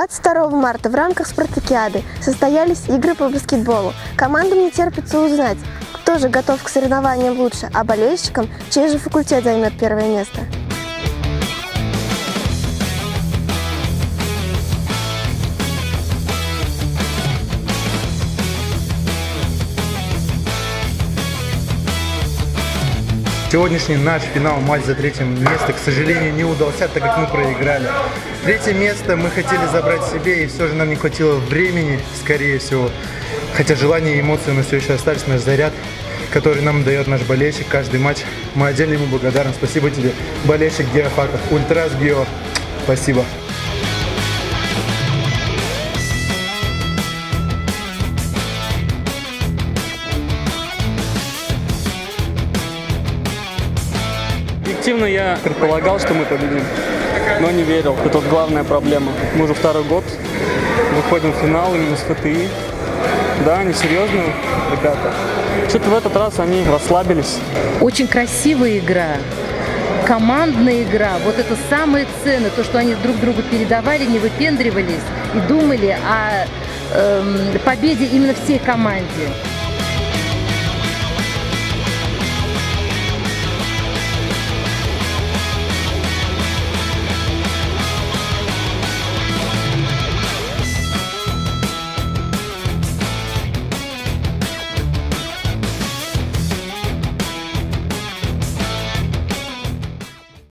22 марта в рамках спартакиады состоялись игры по баскетболу. Командам не терпится узнать, кто же готов к соревнованиям лучше, а болельщикам, чей же факультет займет первое место. Сегодняшний наш финал, матч за третье место, к сожалению, не удался, так как мы проиграли. Третье место мы хотели забрать себе, и все же нам не хватило времени, скорее всего. Хотя желания и эмоции у нас все еще остались, наш заряд, который нам дает наш болельщик каждый матч. Мы отдельно ему благодарны. Спасибо тебе, болельщик Геофаков, Ультрас Гео. Спасибо. Объективно я предполагал, что мы победим, но не верил. Это вот главная проблема. Мы уже второй год выходим в финал именно с ХТИ. Да, они серьезные ребята. Что-то в этот раз они расслабились. Очень красивая игра, командная игра. Вот это самое ценное, то, что они друг другу передавали, не выпендривались и думали о победе именно всей команде.